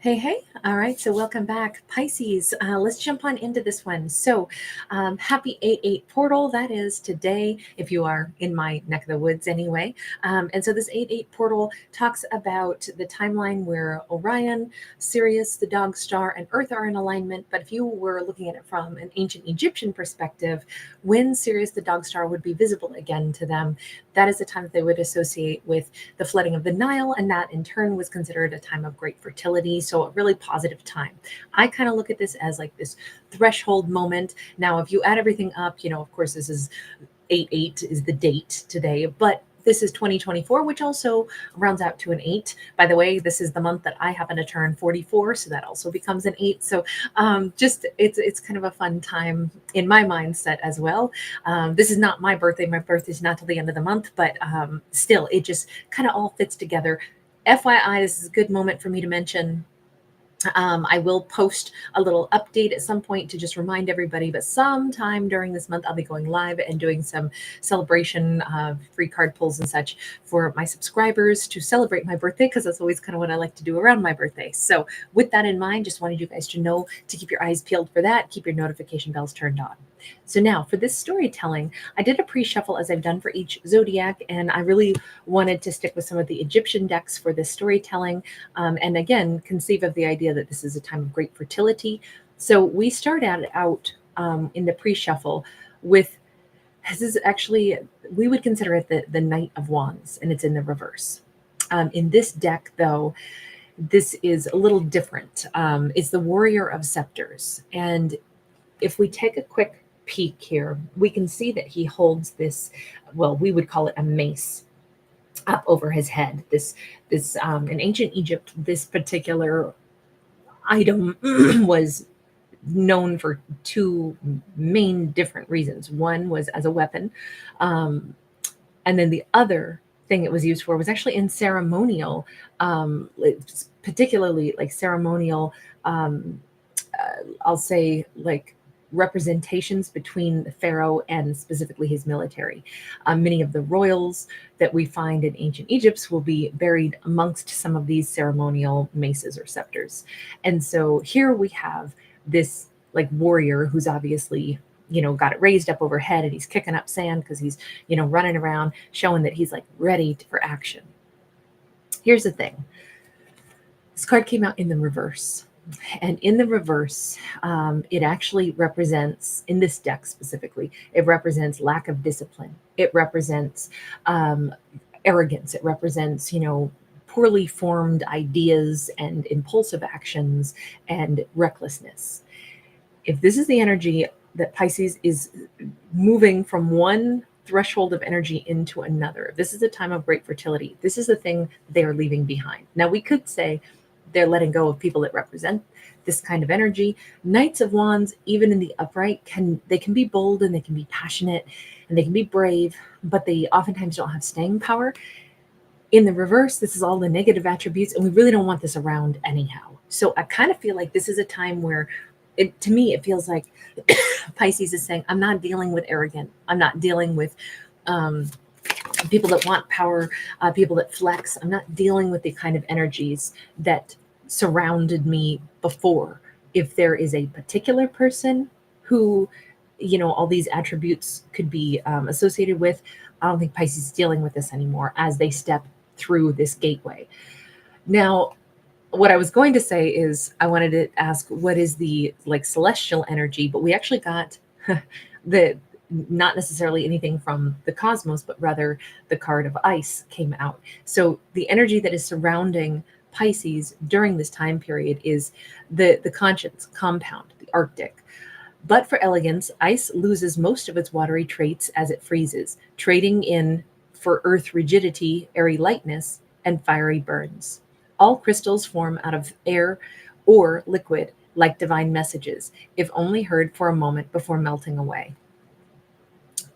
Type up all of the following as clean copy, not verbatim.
Hey, hey. All right. So, welcome back, Pisces. Let's jump on into this one. So, happy 8-8 portal. That is today, if you are in my neck of the woods anyway. And so, this 8-8 portal talks about the timeline where Orion, Sirius, the dog star, and Earth are in alignment. But if you were looking at it from an ancient Egyptian perspective, when Sirius, the dog star, would be visible again to them, that is the time that they would associate with the flooding of the Nile, and that in turn was considered a time of great fertility. So a really positive time. I kind of look at this as like this threshold moment. Now, if you add everything up, of course, this is 8-8 is the date today, but this is 2024, which also rounds out to an 8. By the way, this is the month that I happen to turn 44, so that also becomes an 8. So just it's kind of a fun time in my mindset as well. This is not my birthday. My birthday is not till the end of the month, but still, it just kind of all fits together. FYI, this is a good moment for me to mention I will post a little update at some point to just remind everybody, but sometime during this month, I'll be going live and doing some celebration free card pulls and such for my subscribers to celebrate my birthday, because that's always kind of what I like to do around my birthday. So with that in mind, just wanted you guys to know to keep your eyes peeled for that, keep your notification bells turned on. So now for this storytelling, I did a pre-shuffle as I've done for each zodiac, and I really wanted to stick with some of the Egyptian decks for this storytelling. And again, conceive of the idea that this is a time of great fertility. So we start out in the pre-shuffle with, this is actually, we would consider it the Knight of Wands, and it's in the reverse. In this deck, though, this is a little different. It's the Warrior of Scepters. And if we take a quick peek here, we can see that he holds this, well, we would call it a mace up over his head. This in ancient Egypt, this particular item was known for two main different reasons. One was as a weapon, and then the other thing it was used for was actually in ceremonial, particularly like ceremonial, I'll say like representations between the pharaoh and specifically his military. Many of the royals that we find in ancient Egypt will be buried amongst some of these ceremonial maces or scepters. And so here we have this like warrior who's obviously got it raised up overhead, and he's kicking up sand because he's running around, showing that he's like ready for action. Here's the thing, this card came out in the reverse. And in the reverse, it actually represents, in this deck specifically, it represents lack of discipline. It represents arrogance. It represents, poorly formed ideas and impulsive actions and recklessness. If this is the energy that Pisces is moving from one threshold of energy into another, this is a time of great fertility. This is the thing they are leaving behind. Now, we could say they're letting go of people that represent this kind of energy. Knights of Wands, even in the upright, can be bold and they can be passionate and they can be brave, but they oftentimes don't have staying power. In the reverse, this is all the negative attributes, and we really don't want this around anyhow. So I kind of feel like this is a time where to me, it feels like Pisces is saying, I'm not dealing with arrogant. I'm not dealing with people that want power, people that flex. I'm not dealing with the kind of energies that surrounded me before. If there is a particular person who, all these attributes could be associated with, I don't think Pisces is dealing with this anymore as they step through this gateway. Now, what I was going to say is I wanted to ask, what is the like celestial energy? But we actually got the not necessarily anything from the cosmos, but rather the card of ice came out. So the energy that is surrounding Pisces during this time period is the conscience compound, the Arctic. But for elegance, ice loses most of its watery traits as it freezes, trading in for earth rigidity, airy lightness, and fiery burns. All crystals form out of air or liquid, like divine messages, if only heard for a moment before melting away.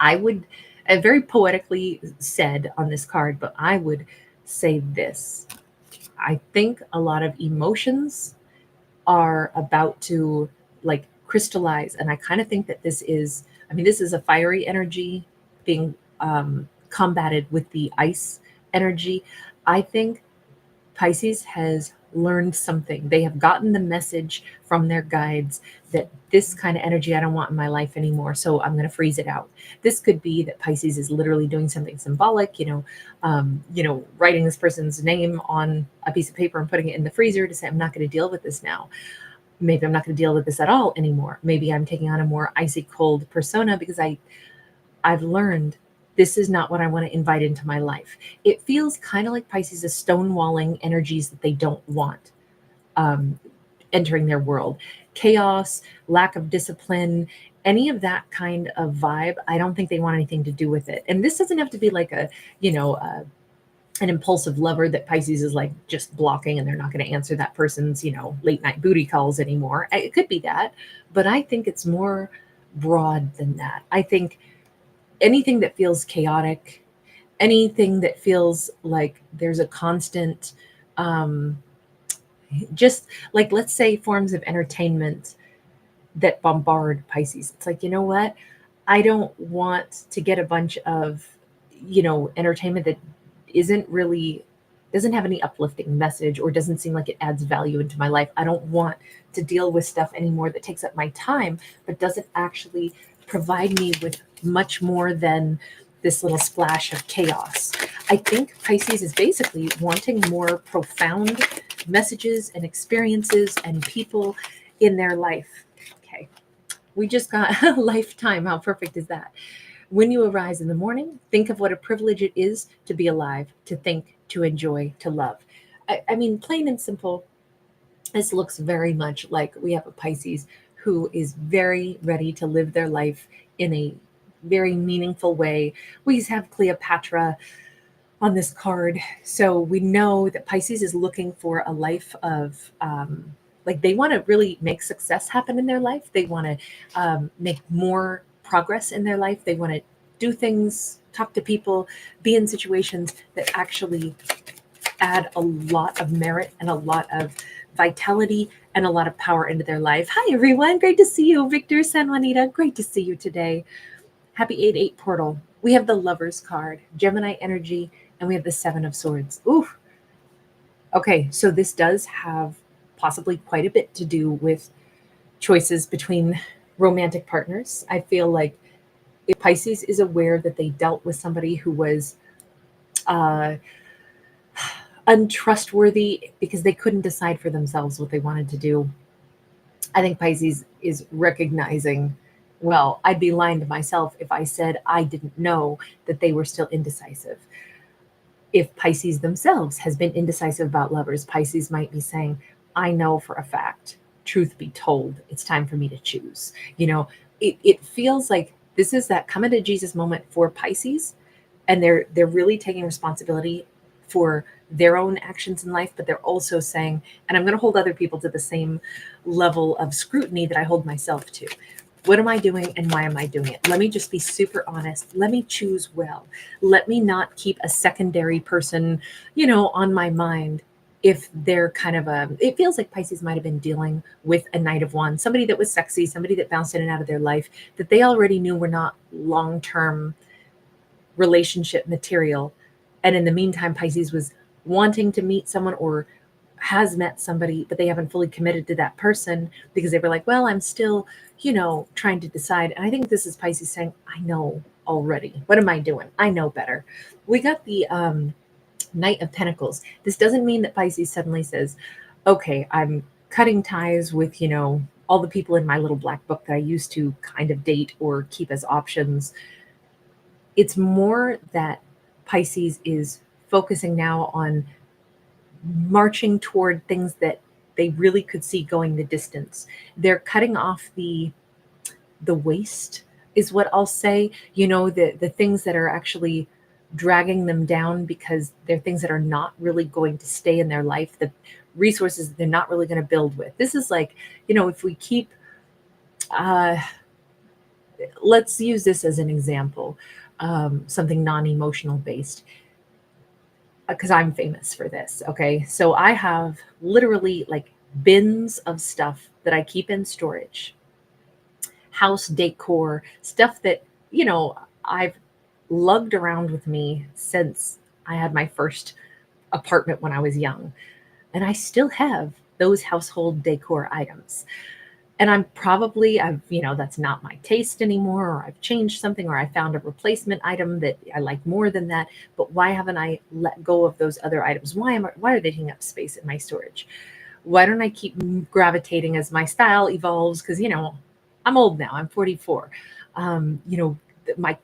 I would, very poetically said on this card, but I would say this. I think a lot of emotions are about to like crystallize. And I kind of think that this is a fiery energy being combated with the ice energy. I think Pisces has learned something. They have gotten the message from their guides that this kind of energy I don't want in my life anymore, so I'm going to freeze it out. This could be that Pisces is literally doing something symbolic, writing this person's name on a piece of paper and putting it in the freezer to say, I'm not going to deal with this now. Maybe I'm not going to deal with this at all anymore. Maybe I'm taking on a more icy cold persona because I've learned this is not what I want to invite into my life. It feels kind of like Pisces is stonewalling energies that they don't want entering their world. Chaos, lack of discipline, any of that kind of vibe, I don't think they want anything to do with it. And this doesn't have to be like an impulsive lover that Pisces is like just blocking and they're not going to answer that person's, late night booty calls anymore. It could be that, but I think it's more broad than that. I think anything that feels chaotic, anything that feels like there's a constant, just like, let's say, forms of entertainment that bombard Pisces. It's like, you know what? I don't want to get a bunch of, entertainment that doesn't have any uplifting message or doesn't seem like it adds value into my life. I don't want to deal with stuff anymore that takes up my time, but doesn't actually provide me with much more than this little splash of chaos. I think Pisces is basically wanting more profound messages and experiences and people in their life. Okay. We just got a lifetime. How perfect is that? When you arise in the morning, think of what a privilege it is to be alive, to think, to enjoy, to love. I mean, plain and simple, this looks very much like we have a Pisces who is very ready to live their life in a very meaningful way. We have Cleopatra on this card. So we know that Pisces is looking for a life of, they want to really make success happen in their life. They want to make more progress in their life. They want to do things, talk to people, be in situations that actually add a lot of merit and a lot of vitality and a lot of power into their life. Hi, everyone. Great to see you. Victor, San Juanita. Great to see you today. Happy 8-8 portal. We have the Lovers card, Gemini energy, and we have the Seven of Swords. Ooh. Okay, so this does have possibly quite a bit to do with choices between romantic partners. I feel like if Pisces is aware that they dealt with somebody who was untrustworthy because they couldn't decide for themselves what they wanted to do, I think Pisces is recognizing, well, I'd be lying to myself if I said I didn't know that they were still indecisive. If Pisces themselves has been indecisive about lovers, Pisces might be saying, I know for a fact, truth be told, it's time for me to choose. It feels like this is that come into Jesus moment for Pisces, and they're really taking responsibility for their own actions in life, but they're also saying, and I'm going to hold other people to the same level of scrutiny that I hold myself to. What am I doing and why am I doing it? Let me just be super honest. Let me choose well. Let me not keep a secondary person, on my mind. If they're kind of it feels like Pisces might have been dealing with a Knight of Wands, somebody that was sexy, somebody that bounced in and out of their life, that they already knew were not long-term relationship material. And in the meantime, Pisces was wanting to meet someone or has met somebody, but they haven't fully committed to that person because they were like, well, I'm still, trying to decide. And I think this is Pisces saying, I know already. What am I doing? I know better. We got the Knight of Pentacles. This doesn't mean that Pisces suddenly says, okay, I'm cutting ties with, all the people in my little black book that I used to kind of date or keep as options. It's more that Pisces is focusing now on marching toward things that they really could see going the distance. They're cutting off the waste is what I'll say, the things that are actually dragging them down because they're things that are not really going to stay in their life, the resources that they're not really going to build with. This is like, if we keep, let's use this as an example, something non-emotional based, because I'm famous for this. Okay. So I have literally like bins of stuff that I keep in storage, house decor, stuff that, I've lugged around with me since I had my first apartment when I was young. and I still have those household decor items. And that's not my taste anymore, or I've changed something, or I found a replacement item that I like more than that. But why haven't I let go of those other items? Why are they taking up space in my storage? Why don't I keep gravitating as my style evolves? Because, I'm old now, I'm 44. Um, you know,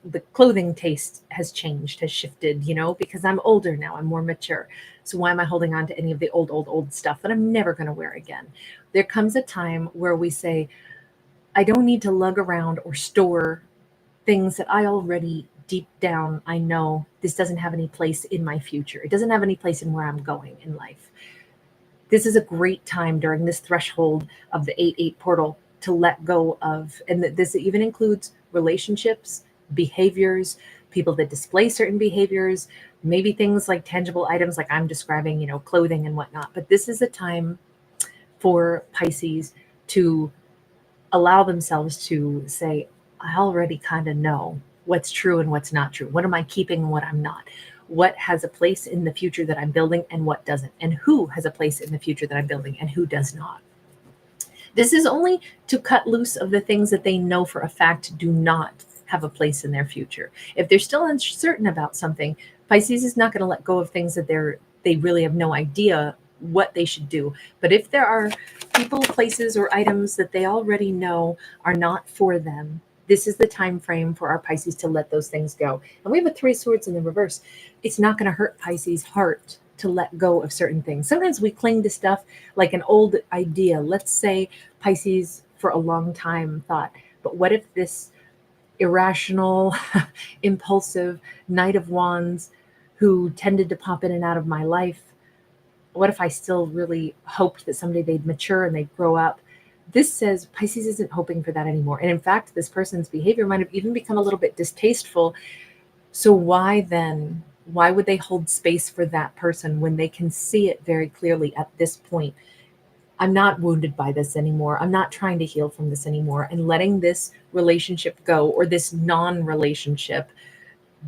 the clothing taste has changed, has shifted, because I'm older now, I'm more mature. So why am I holding on to any of the old stuff that I'm never going to wear again? There comes a time where we say, I don't need to lug around or store things that I already deep down I know this doesn't have any place in my future. It doesn't have any place in where I'm going in life. This is a great time during this threshold of the 8-8 portal to let go of, and this even includes relationships, behaviors, people that display certain behaviors, maybe things like tangible items like I'm describing, clothing and whatnot. But this is a time for Pisces to allow themselves to say, I already kind of know what's true and what's not true. What am I keeping and what I'm not? What has a place in the future that I'm building and what doesn't? And who has a place in the future that I'm building and who does not? This is only to cut loose of the things that they know for a fact do not have a place in their future. If they're still uncertain about something, Pisces is not going to let go of things that they really have no idea what they should do. But if there are people, places, or items that they already know are not for them, this is the time frame for our Pisces to let those things go. And we have a 3 swords in the reverse. It's not going to hurt Pisces' heart to let go of certain things. Sometimes we cling to stuff like an old idea. Let's say Pisces for a long time thought, but what if this irrational, impulsive Knight of Wands who tended to pop in and out of my life, what if I still really hoped that someday they'd mature and they'd grow up? This says Pisces isn't hoping for that anymore. And in fact, this person's behavior might have even become a little bit distasteful. So why then? Why would they hold space for that person when they can see it very clearly at this point? I'm not wounded by this anymore. I'm not trying to heal from this anymore. And letting this relationship go, or this non-relationship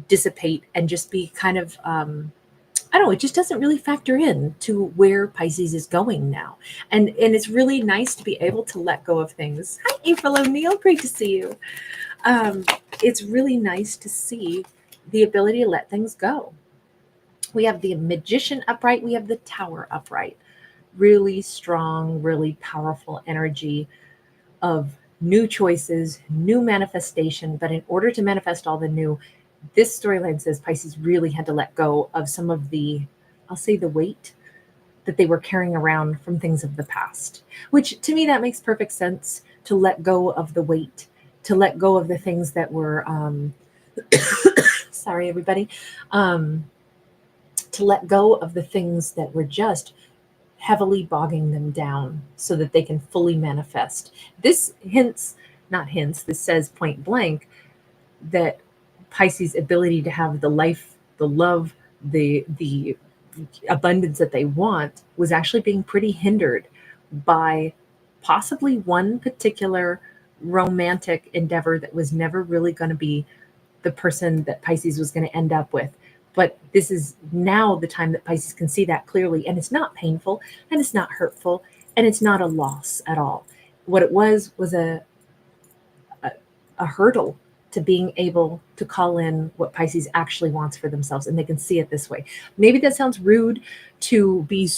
dissipate and just be kind of, I don't know, it just doesn't really factor in to where Pisces is going now. And it's really nice to be able to let go of things. Hi, April O'Neil. Great to see you. It's really nice to see the ability to let things go. We have the Magician upright. We have the Tower upright. Really strong, really powerful energy of new choices, new manifestation. But in order to manifest all the new, this storyline says Pisces really had to let go of some of the, I'll say, the weight that they were carrying around from things of the past, which to me, that makes perfect sense, to let go of the weight, to let go of the things that were, sorry, everybody, to let go of the things that were just heavily bogging them down so that they can fully manifest. This this says point blank that Pisces' ability to have the life, the love, the abundance that they want was actually being pretty hindered by possibly one particular romantic endeavor that was never really going to be the person that Pisces was going to end up with. But this is now the time that Pisces can see that clearly, and it's not painful, and it's not hurtful, and it's not a loss at all. What it was a hurdle to being able to call in what Pisces actually wants for themselves, and they can see it this way. Maybe that sounds rude to be,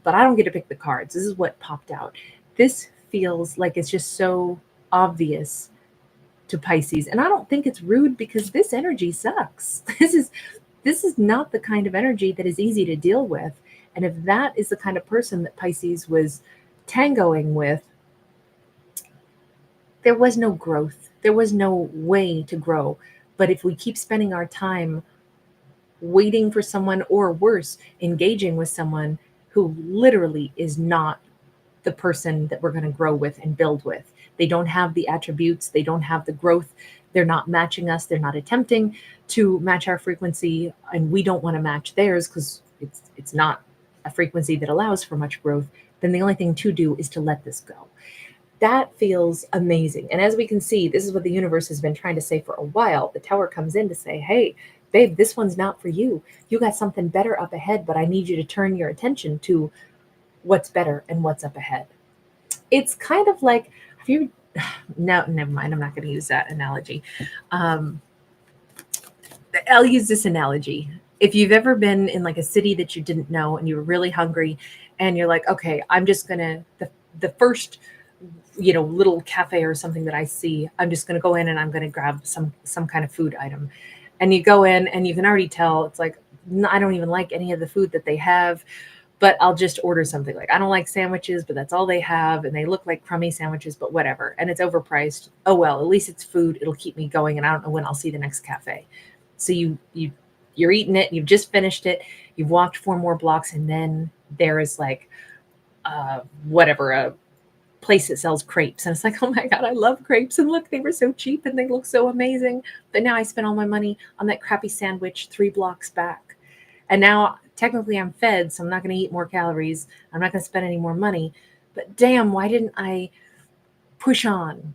but I don't get to pick the cards. This is what popped out. This feels like it's just so obvious to Pisces, and I don't think it's rude because this energy sucks. This is not the kind of energy that is easy to deal with. And if that is the kind of person that Pisces was tangoing with, there was no growth. There was no way to grow. But if we keep spending our time waiting for someone, or worse, engaging with someone who literally is not the person that we're going to grow with and build with, they don't have the attributes, they don't have the growth, they're not matching us, they're not attempting to match our frequency, and we don't want to match theirs because it's not a frequency that allows for much growth, then the only thing to do is to let this go. That feels amazing. And as we can see, this is what the universe has been trying to say for a while. The Tower comes in to say, hey, babe, this one's not for you. You got something better up ahead, but I need you to turn your attention to what's better and what's up ahead. It's kind of like, have you, no, never mind. I'm not going to use that analogy. I'll use this analogy. If you've ever been in like a city that you didn't know and you were really hungry and you're like, okay, I'm just going to, the first, little cafe or something that I see, I'm just going to go in and I'm going to grab some kind of food item. And you go in and you can already tell it's like, I don't even like any of the food that they have, but I'll just order something. Like, I don't like sandwiches, but that's all they have. And they look like crummy sandwiches, but whatever. And it's overpriced. Oh, well, at least it's food. It'll keep me going. And I don't know when I'll see the next cafe. So you're eating it. You've just finished it. You've walked 4 more blocks. And then there is like, a place that sells crepes. And it's like, oh my God, I love crepes. And look, they were so cheap and they look so amazing. But now I spent all my money on that crappy sandwich 3 blocks back. And now technically I'm fed, so I'm not going to eat more calories. I'm not going to spend any more money. But damn, why didn't I push on?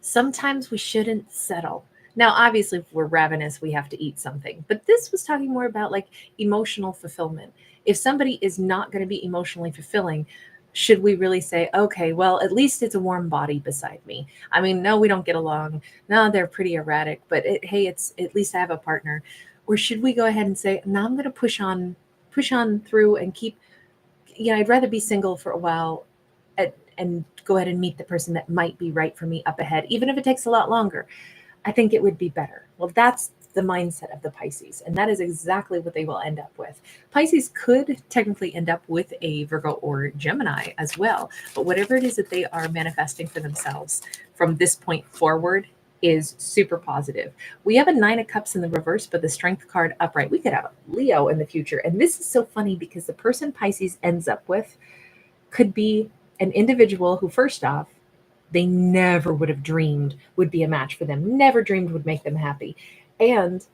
Sometimes we shouldn't settle. Now, obviously, if we're ravenous, we have to eat something. But this was talking more about like emotional fulfillment. If somebody is not going to be emotionally fulfilling, should we really say, okay, well, at least it's a warm body beside me? I mean, no, we don't get along. No, they're pretty erratic, but hey, it's at least I have a partner. Or should we go ahead and say, no, I'm going to push on through and keep, I'd rather be single for a while and go ahead and meet the person that might be right for me up ahead, even if it takes a lot longer. I think it would be better. Well, that's the mindset of the Pisces, and that is exactly what they will end up with. Pisces could technically end up with a Virgo or Gemini as well, but whatever it is that they are manifesting for themselves from this point forward is super positive. We have a 9 of Cups in the reverse, but the Strength card upright. We could have a Leo in the future, and this is so funny because the person Pisces ends up with could be an individual who, first off, they never would have dreamed would be a match for them, never dreamed would make them happy. And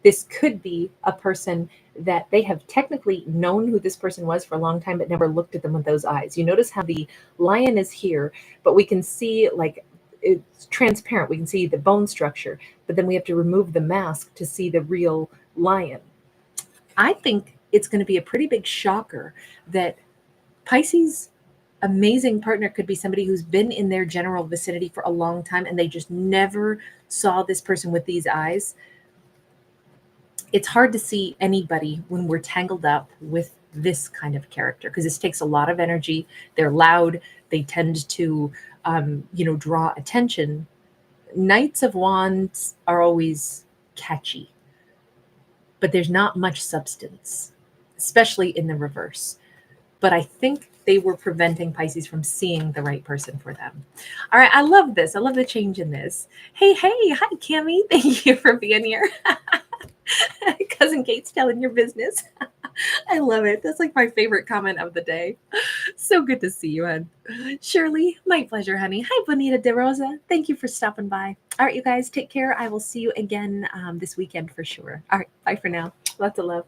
this could be a person that they have technically known who this person was for a long time, but never looked at them with those eyes. You notice how the lion is here, but we can see like it's transparent. We can see the bone structure, but then we have to remove the mask to see the real lion. I think it's going to be a pretty big shocker that Pisces amazing partner could be somebody who's been in their general vicinity for a long time and they just never saw this person with these eyes. It's hard to see anybody when we're tangled up with this kind of character because this takes a lot of energy. They're loud. They tend to, draw attention. Knights of Wands are always catchy, but there's not much substance, especially in the reverse. But I think they were preventing Pisces from seeing the right person for them. All right, I love this. I love the change in this. Hey, hi, Cammie. Thank you for being here. Cousin Kate's telling your business. I love it. That's like my favorite comment of the day. So good to see you, hon. Shirley, my pleasure, honey. Hi, Bonita De Rosa. Thank you for stopping by. All right, you guys, take care. I will see you again this weekend for sure. All right, bye for now. Lots of love.